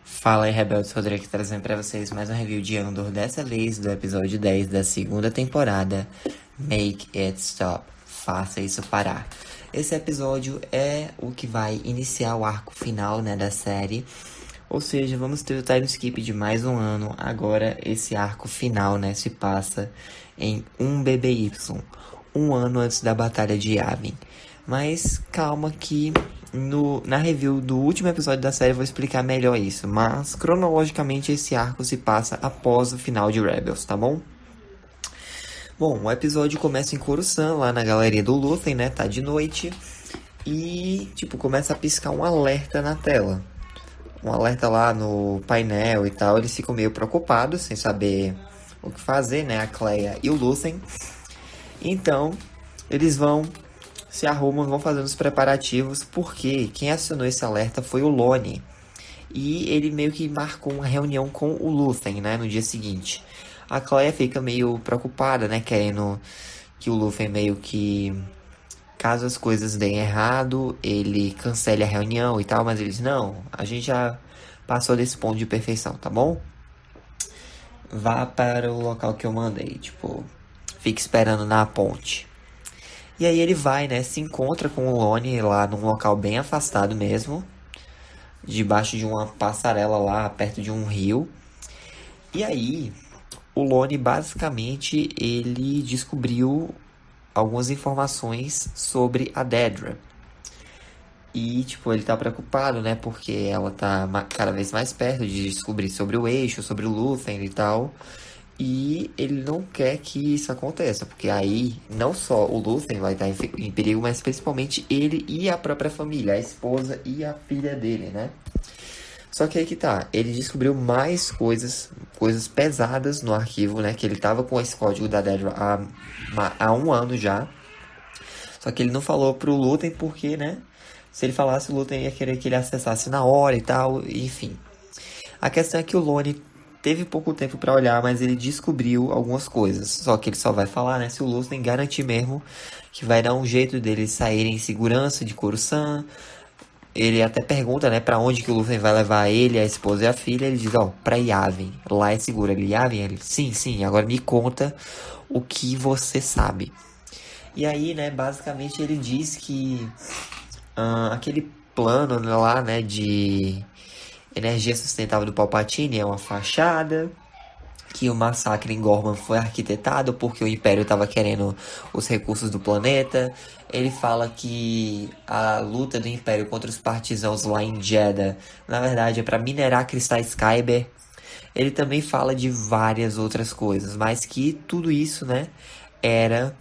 Fala aí, Rebeldes Rodrigues, trazendo pra vocês mais um review de Andor, dessa vez do episódio 10 da segunda temporada, Make It Stop, Faça Isso Parar. Esse episódio é o que vai iniciar o arco final, da série, ou seja, vamos ter o time skip de mais um ano. Agora esse arco final, se passa em 1 BBY, um ano antes da Batalha de Yavin. Mas calma que na review do último episódio da série eu vou explicar melhor isso. Mas cronologicamente esse arco se passa após o final de Rebels, tá bom? Bom, o episódio começa em Coruscant, lá na galeria do Luthen, tá de noite. E, começa a piscar um alerta na tela. Um alerta lá no painel e tal. Eles ficam meio preocupados, sem saber o que fazer, a Kleia e o Luthen. Então, eles se arrumam, vão fazendo os preparativos, porque quem acionou esse alerta foi o Lone. E ele meio que marcou uma reunião com o Luthen, no dia seguinte. A Kleia fica meio preocupada, querendo que o Luthen meio que, caso as coisas deem errado, ele cancele a reunião e tal, mas eles, não, a gente já passou desse ponto de perfeição, tá bom? Vá para o local que eu mandei, fique esperando na ponte. E aí ele vai, se encontra com o Lone lá num local bem afastado mesmo, debaixo de uma passarela lá, perto de um rio. E aí, o Lone basicamente, ele descobriu algumas informações sobre a Dedra. E, ele tá preocupado, porque ela tá cada vez mais perto de descobrir sobre o Eixo, sobre o Luthen e tal. E ele não quer que isso aconteça, porque aí não só o Luthen vai estar em perigo, mas principalmente ele e a própria família, a esposa e a filha dele, Só que aí que tá, ele descobriu mais coisas pesadas no arquivo, que ele tava com esse código da Dedra há um ano já. Só que ele não falou pro Luthen porque, se ele falasse, o Luthen ia querer que ele acessasse na hora e tal, enfim. A questão é que o Lone teve pouco tempo para olhar, mas ele descobriu algumas coisas. Só que ele só vai falar, se o Luthen garantir mesmo que vai dar um jeito deles saírem em segurança de Coruscant. Ele até pergunta, para onde que o Luthen vai levar ele, a esposa e a filha. Ele diz, pra Yavin. Lá é seguro. Ele, Yavin? Ele, sim. Agora me conta o que você sabe. E aí, basicamente ele diz que aquele plano lá, de energia sustentável do Palpatine é uma fachada, que o massacre em Gorman foi arquitetado porque o Império estava querendo os recursos do planeta. Ele fala que a luta do Império contra os partisãos lá em Jeddah, na verdade, é para minerar cristais Kyber. Ele também fala de várias outras coisas, mas que tudo isso, era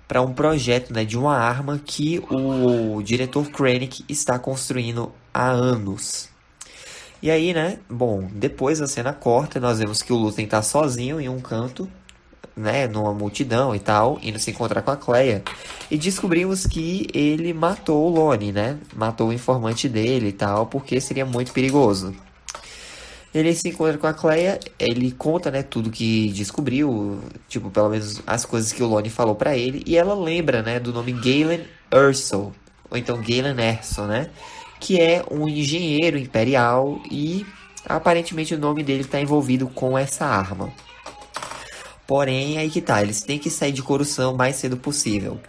para um projeto, de uma arma que o diretor Krennic está construindo há anos. E aí, bom, depois a cena corta, nós vemos que o Luthen tá sozinho em um canto, numa multidão e tal, indo se encontrar com a Kleia. E descobrimos que ele matou o Lone, matou o informante dele e tal, porque seria muito perigoso. Ele se encontra com a Kleia, ele conta, tudo que descobriu, pelo menos as coisas que o Lone falou pra ele, e ela lembra, do nome Galen Erso, ou então Galen Erso, que é um engenheiro imperial e aparentemente o nome dele está envolvido com essa arma. Porém, aí que tá, eles têm que sair de Coruscant o mais cedo possível.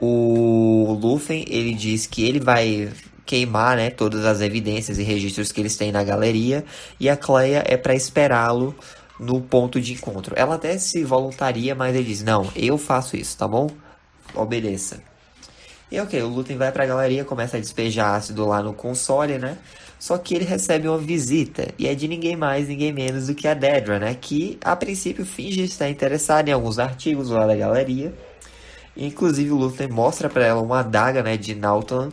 O Luthen, ele diz que ele vai queimar, todas as evidências e registros que eles têm na galeria, e a Kleia é para esperá-lo no ponto de encontro. Ela até se voluntaria, mas ele diz, não, eu faço isso, tá bom? Obedeça. E ok, o Luthen vai pra galeria, começa a despejar ácido lá no console, Só que ele recebe uma visita, e é de ninguém mais, ninguém menos do que a Dedra, que a princípio finge estar interessada em alguns artigos lá da galeria. Inclusive o Luthen mostra pra ela uma adaga, de Nautolan.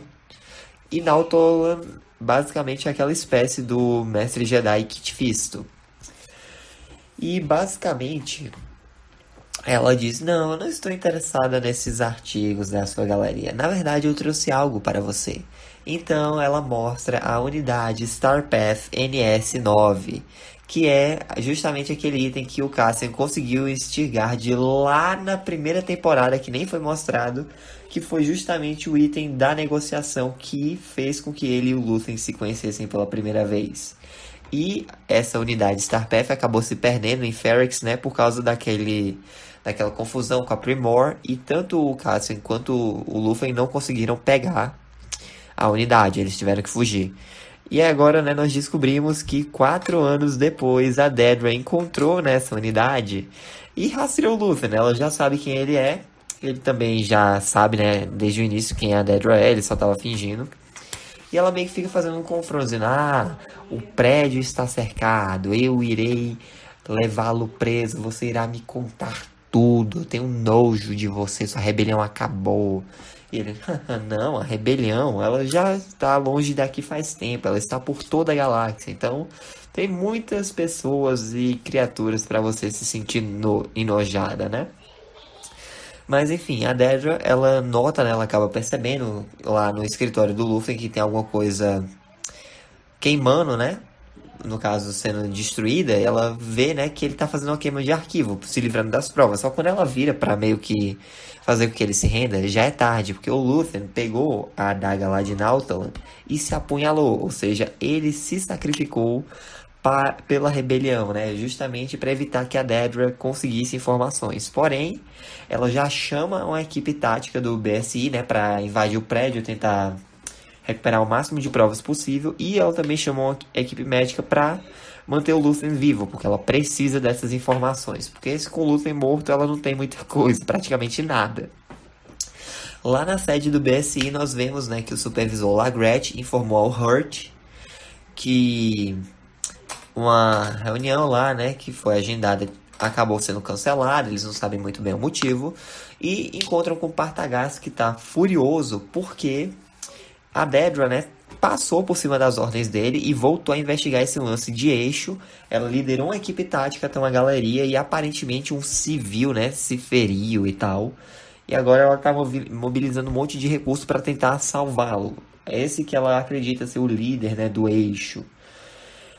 E Nautolan basicamente é aquela espécie do mestre Jedi Kit Fisto. E basicamente ela diz, não, eu não estou interessada nesses artigos da sua galeria. Na verdade, eu trouxe algo para você. Então ela mostra a unidade Starpath NS9, que é justamente aquele item que o Cassian conseguiu instigar de lá na primeira temporada, que nem foi mostrado, que foi justamente o item da negociação que fez com que ele e o Lúthien se conhecessem pela primeira vez. E essa unidade Starpath acabou se perdendo em Ferrix, né, por causa daquela confusão com a Primor, e tanto o Cassian quanto o Lúthien não conseguiram pegar a unidade, eles tiveram que fugir. E agora, né, nós descobrimos que 4 anos depois a Dedra encontrou nessa unidade e rastreou o Lúthien, né? Ela já sabe quem ele é, ele também já sabe, né, desde o início quem a Dedra é, ele só tava fingindo. E ela meio que fica fazendo um confronto, dizendo, o prédio está cercado, eu irei levá-lo preso, você irá me contar tudo, eu tenho nojo de você, sua rebelião acabou. E ele, não, a rebelião, ela já está longe daqui faz tempo, ela está por toda a galáxia, então tem muitas pessoas e criaturas para você se sentir enojada, né? Mas enfim, a Dedra, ela nota, né, ela acaba percebendo lá no escritório do Lúthien que tem alguma coisa queimando, né? No caso, sendo destruída, ela vê, né, que ele tá fazendo uma queima de arquivo, se livrando das provas. Só que quando ela vira pra meio que fazer com que ele se renda, já é tarde, porque o Lúthien pegou a adaga lá de Nautalan e se apunhalou, ou seja, ele se sacrificou pela rebelião, né, justamente para evitar que a Dedra conseguisse informações. Porém, ela já chama uma equipe tática do BSI, né, para invadir o prédio, tentar recuperar o máximo de provas possível, e ela também chamou uma equipe médica para manter o Lúthien vivo, porque ela precisa dessas informações, porque com o Lúthien morto ela não tem muita coisa, praticamente nada. Lá na sede do BSI nós vemos, né, que o supervisor Lagret informou ao Hurt que uma reunião lá, né, que foi agendada, acabou sendo cancelada, eles não sabem muito bem o motivo, e encontram com o Partagás, que está furioso porque a Dedra, né, passou por cima das ordens dele e voltou a investigar esse lance de eixo. Ela liderou uma equipe tática até uma galeria e aparentemente um civil, né, se feriu e tal. E agora ela está mobilizando um monte de recursos para tentar salvá-lo. É esse que ela acredita ser o líder, né, do eixo.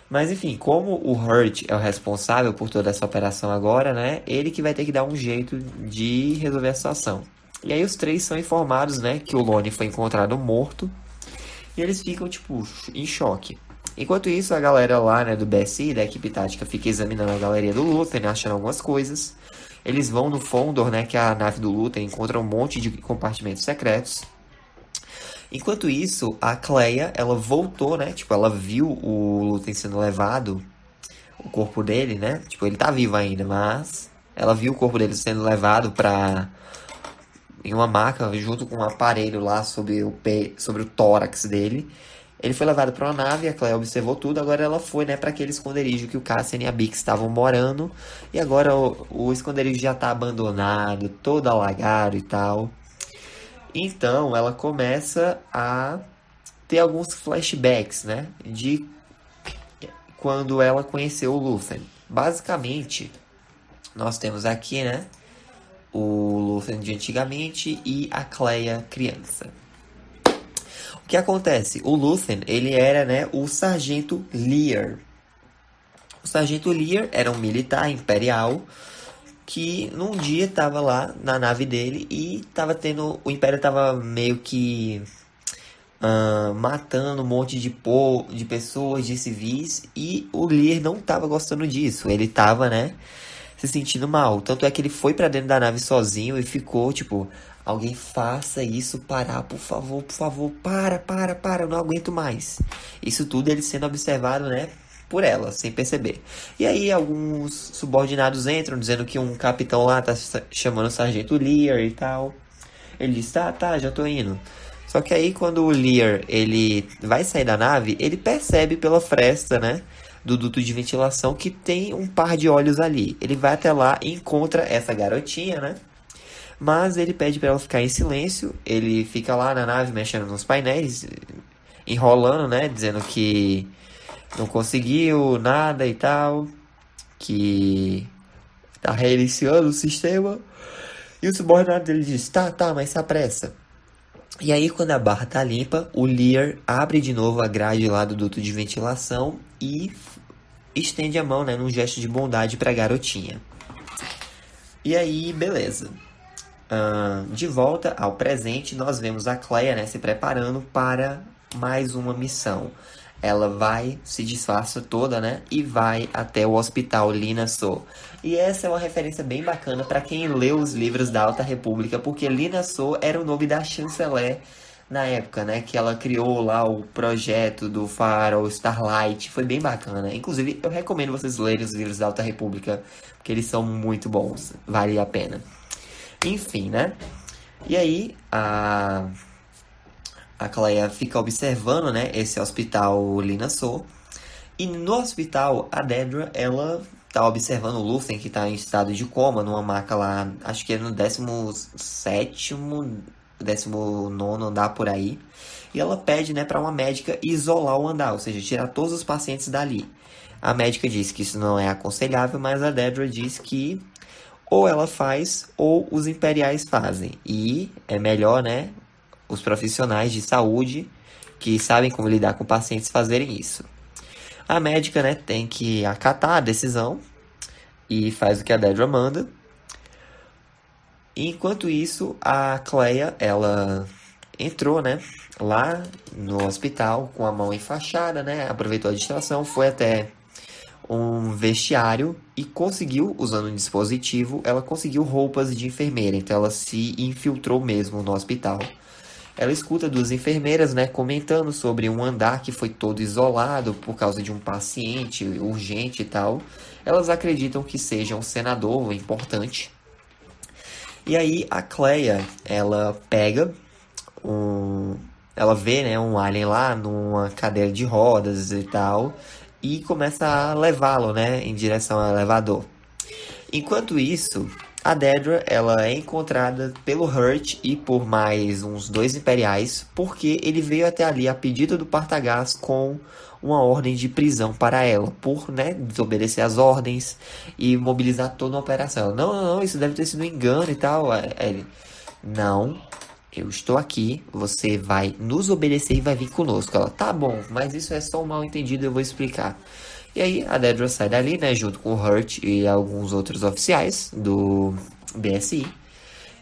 Mas enfim, como o Hurt é o responsável por toda essa operação agora, né, ele que vai ter que dar um jeito de resolver a situação. E aí os três são informados, né, que o Lone foi encontrado morto. E eles ficam, tipo, em choque. Enquanto isso, a galera lá, né, do BSI, da equipe tática, fica examinando a galeria do Lúthien, né, achando algumas coisas. Eles vão no Fondor, né, que é a nave do Lúthien, encontram um monte de compartimentos secretos. Enquanto isso, a Cleia, ela voltou, né, tipo, ela viu o Lúthien sendo levado, o corpo dele, né, tipo, ele tá vivo ainda, mas ela viu o corpo dele sendo levado em uma maca, junto com um aparelho lá sobre o tórax dele. Ele foi levado para uma nave, a Cleia observou tudo, agora ela foi, né, para aquele esconderijo que o Cassian e a Bix estavam morando, e agora o esconderijo já está abandonado, todo alagado e tal. Então ela começa a ter alguns flashbacks, né, de quando ela conheceu o Lúthien. Basicamente, nós temos aqui, né, o Lúthien de antigamente e a Cleia criança. O que acontece? O Lúthien, ele era, né, o Sargento Lear. O Sargento Lear era um militar imperial que num dia estava lá na nave dele e o Império estava meio que matando um monte de pessoas, de civis, e o Lear não estava gostando disso. Ele estava, né, se sentindo mal. Tanto é que ele foi pra dentro da nave sozinho e ficou, tipo, alguém faça isso parar, por favor, para, eu não aguento mais. Isso tudo ele sendo observado, né, por ela, sem perceber. E aí alguns subordinados entram, dizendo que um capitão lá tá chamando o Sargento Lear e tal. Ele diz, tá, já tô indo. Só que aí quando o Lear, ele vai sair da nave, ele percebe pela fresta, né, do duto de ventilação que tem um par de olhos ali. Ele vai até lá e encontra essa garotinha, né? Mas ele pede para ela ficar em silêncio. Ele fica lá na nave mexendo nos painéis, enrolando, né? Dizendo que não conseguiu nada e tal, que tá reiniciando o sistema. E o subordinado dele diz, tá, mas se apressa. E aí, quando a barra tá limpa, o Lear abre de novo a grade lá do duto de ventilação e estende a mão, né, num gesto de bondade para a garotinha. E aí, beleza. De volta ao presente, nós vemos a Cleia, né, se preparando para mais uma missão. Ela vai, se disfarça toda, né, e vai até o hospital Lina So. E essa é uma referência bem bacana para quem leu os livros da Alta República, porque Lina So era o nome da chanceler na época, né, que ela criou lá o projeto do Farol Starlight. Foi bem bacana. Inclusive, eu recomendo vocês lerem os livros da Alta República, porque eles são muito bons, vale a pena. Enfim, né? E aí, a Cleia fica observando, né, esse hospital Lina So. E no hospital, a Dedra, ela tá observando o Lúthien, que tá em estado de coma, numa maca lá, acho que é no 17º, 19º andar por aí. E ela pede, né, para uma médica isolar o andar, ou seja, tirar todos os pacientes dali. A médica diz que isso não é aconselhável, mas a Dedra diz que ou ela faz ou os imperiais fazem. E é melhor, né, os profissionais de saúde que sabem como lidar com pacientes fazerem isso. A médica, né, tem que acatar a decisão e faz o que a Dedra manda. Enquanto isso, a Cleia, ela entrou, né, lá no hospital com a mão enfaixada, né, aproveitou a distração, foi até um vestiário e conseguiu, usando um dispositivo, ela conseguiu roupas de enfermeira, então ela se infiltrou mesmo no hospital. Ela escuta duas enfermeiras, né, comentando sobre um andar que foi todo isolado por causa de um paciente urgente e tal. Elas acreditam que seja um senador importante. E aí a Cleia, ela pega ela vê, né, um alien lá numa cadeira de rodas e tal, e começa a levá-lo, né, em direção ao elevador. Enquanto isso, a Dedra, ela é encontrada pelo Hurt e por mais uns 2 imperiais, porque ele veio até ali a pedido do Partagás com uma ordem de prisão para ela, por, né, desobedecer as ordens e mobilizar toda a operação. Ela, não, isso deve ter sido um engano e tal. Ele, não, eu estou aqui, você vai nos obedecer e vai vir conosco. Ela, tá bom, mas isso é só um mal entendido, eu vou explicar. E aí a Dedra sai dali, né, junto com o Hurt e alguns outros oficiais do BSI.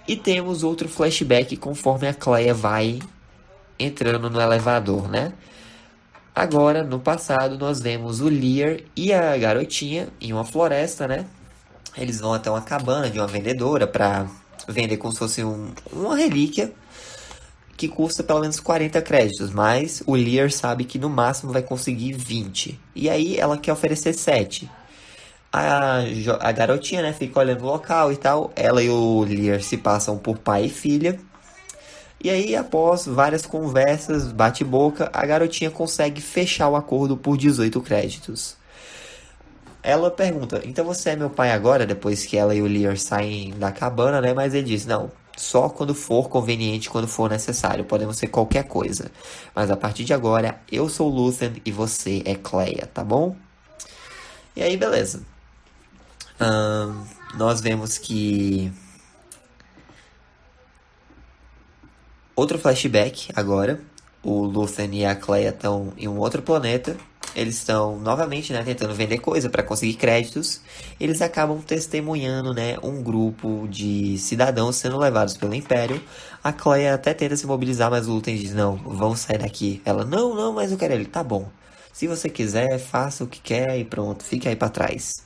E temos outro flashback conforme a Cleia vai entrando no elevador, né? Agora, no passado, nós vemos o Lear e a garotinha em uma floresta, né? Eles vão até uma cabana de uma vendedora para vender como se fosse uma relíquia que custa pelo menos 40 créditos, mas o Lear sabe que no máximo vai conseguir 20. E aí ela quer oferecer 7. A garotinha, né, fica olhando o local e tal. Ela e o Lear se passam por pai e filha. E aí, após várias conversas, bate-boca, a garotinha consegue fechar o acordo por 18 créditos. Ela pergunta, então você é meu pai agora? Depois que ela e o Lear saem da cabana, né? Mas ele diz, não, só quando for conveniente, quando for necessário. Podemos ser qualquer coisa. Mas a partir de agora, eu sou Lúthien e você é Cleia, tá bom? E aí, beleza. Nós vemos que... Outro flashback agora. O Lúthien e a Cleia estão em um outro planeta. Eles estão novamente, né, tentando vender coisa para conseguir créditos. Eles acabam testemunhando, né, um grupo de cidadãos sendo levados pelo Império. A Cleia até tenta se mobilizar, mas o Lúthien diz, não, vamos sair daqui. Ela, não, mas eu quero ele. Tá bom. Se você quiser, faça o que quer e pronto, fique aí para trás.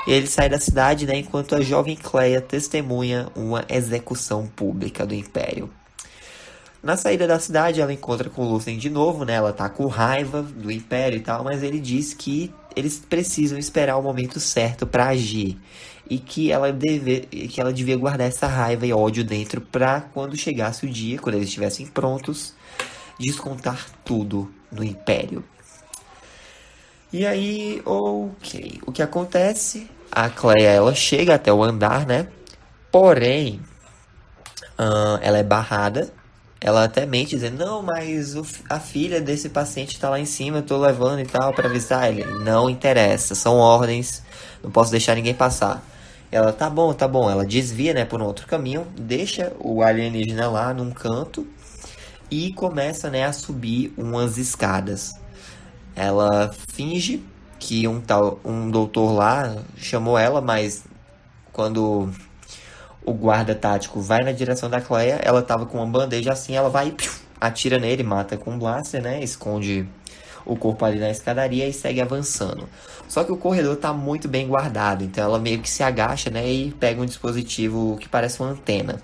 E ele sai da cidade, né, enquanto a jovem Cleia testemunha uma execução pública do Império. Na saída da cidade, ela encontra com o Lúthien de novo, né? Ela tá com raiva do Império e tal, mas ele diz que eles precisam esperar o momento certo para agir. E que ela devia guardar essa raiva e ódio dentro para quando chegasse o dia, quando eles estivessem prontos, descontar tudo no Império. E aí, ok. O que acontece? A Cleia, ela chega até o andar, né? Porém, ela é barrada. Ela até mente, dizendo, não, mas a filha desse paciente tá lá em cima, eu tô levando e tal, pra avisar ele. Não interessa, são ordens, não posso deixar ninguém passar. Ela, tá bom. Ela desvia, né, por um outro caminho, deixa o alienígena lá num canto e começa, né, a subir umas escadas. Ela finge que um doutor lá chamou ela, mas quando o guarda tático vai na direção da Cleia, ela tava com uma bandeja assim, ela vai e atira nele, mata com um blaster, né? Esconde o corpo ali na escadaria e segue avançando. Só que o corredor tá muito bem guardado, então ela meio que se agacha, né? E pega um dispositivo que parece uma antena.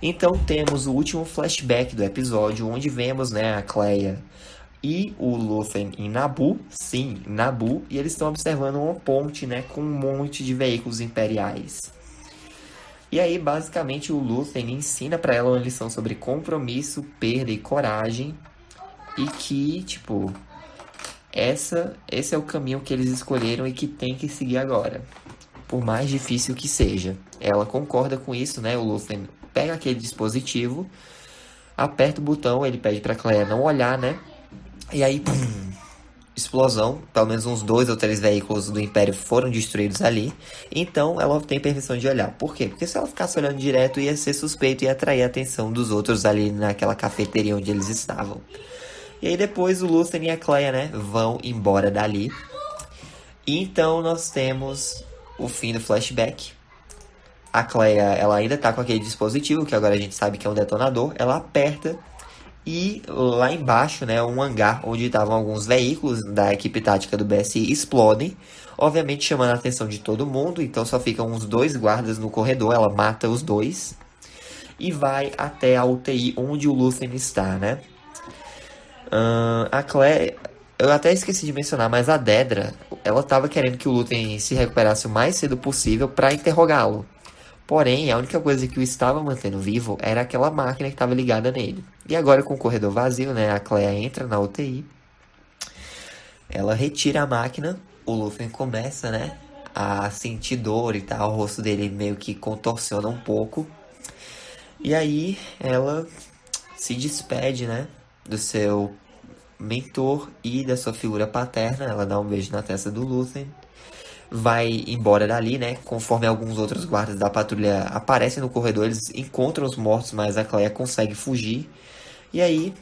Então temos o último flashback do episódio, onde vemos, né, a Cleia e o Luthen em Naboo, sim, Naboo, e eles estão observando uma ponte, né, com um monte de veículos imperiais. E aí, basicamente, o Luthen ensina pra ela uma lição sobre compromisso, perda e coragem, e que, tipo, esse é o caminho que eles escolheram e que tem que seguir agora, por mais difícil que seja. Ela concorda com isso, né, o Luthen pega aquele dispositivo, aperta o botão, ele pede pra Cleia não olhar, né? E aí, pum, explosão. Pelo menos uns 2 ou 3 veículos do Império foram destruídos ali. Então, ela tem permissão de olhar. Por quê? Porque se ela ficasse olhando direto, ia ser suspeito e ia atrair a atenção dos outros ali naquela cafeteria onde eles estavam. E aí depois o Luthen e a Cleia, né, vão embora dali. E então nós temos o fim do flashback. A Cleia, ela ainda tá com aquele dispositivo, que agora a gente sabe que é um detonador. Ela aperta e lá embaixo, né, um hangar onde estavam alguns veículos da equipe tática do BSI explodem. Obviamente chamando a atenção de todo mundo, então só ficam uns 2 guardas no corredor. Ela mata os 2 e vai até a UTI onde o Luthen está, né? A Cleia... Eu até esqueci de mencionar, mas a Dedra, ela tava querendo que o Luthen se recuperasse o mais cedo possível para interrogá-lo. Porém, a única coisa que o estava mantendo vivo era aquela máquina que estava ligada nele. E agora, com o corredor vazio, né, a Cleia entra na UTI. Ela retira a máquina. O Luthen começa, né, a sentir dor e tal. O rosto dele meio que contorciona um pouco. E aí, ela se despede, né, do seu mentor e da sua figura paterna. Ela dá um beijo na testa do Luthen. Vai embora dali, né? Conforme alguns outros guardas da patrulha aparecem no corredor, eles encontram os mortos, mas a Cleia consegue fugir. E aí,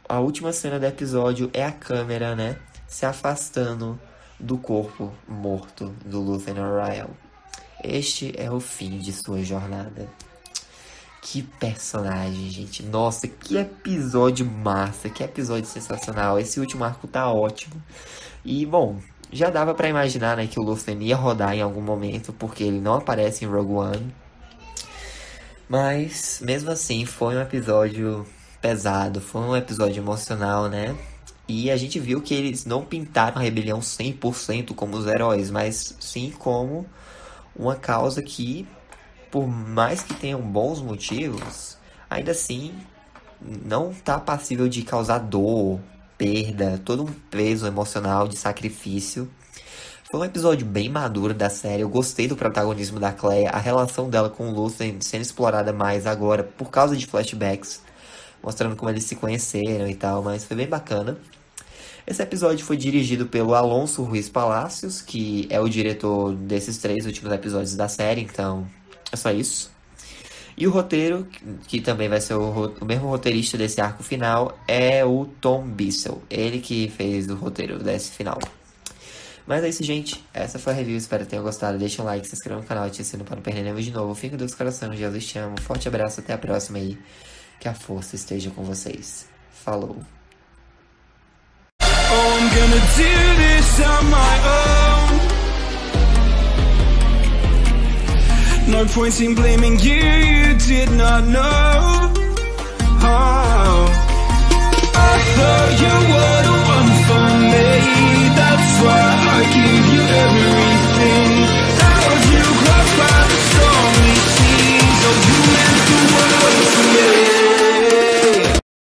a última cena do episódio é a câmera, né, se afastando do corpo morto do Luthen Rael. Este é o fim de sua jornada. Que personagem, gente. Nossa, que episódio massa, que episódio sensacional. Esse último arco tá ótimo. E, bom, já dava pra imaginar, né, que o Luthen ia rodar em algum momento, porque ele não aparece em Rogue One. Mas, mesmo assim, foi um episódio pesado, foi um episódio emocional, né? E a gente viu que eles não pintaram a rebelião 100% como os heróis, mas sim como uma causa que, por mais que tenham bons motivos, ainda assim não tá passível de causar dor, perda, todo um peso emocional de sacrifício. Foi um episódio bem maduro da série. Eu gostei do protagonismo da Cleia, a relação dela com o Luthen sendo explorada mais agora por causa de flashbacks, mostrando como eles se conheceram e tal, mas foi bem bacana. Esse episódio foi dirigido pelo Alonso Ruiz Palacios, que é o diretor desses 3 últimos episódios da série, então é só isso. E o roteiro, que também vai ser o mesmo roteirista desse arco final, é o Tom Bissell. Ele que fez o roteiro desse final. Mas é isso, gente. Essa foi a review. Espero que tenham gostado. Deixa um like, se inscreva no canal e te assina para não perder nenhum de novo. Fico com Deus coração. Jesus te amo. Forte abraço. Até a próxima aí. Que a força esteja com vocês. Falou. Oh, I'm gonna do this on my own. No point in blaming you, you did not know. Oh, I thought you were the one for me. That's why I give you every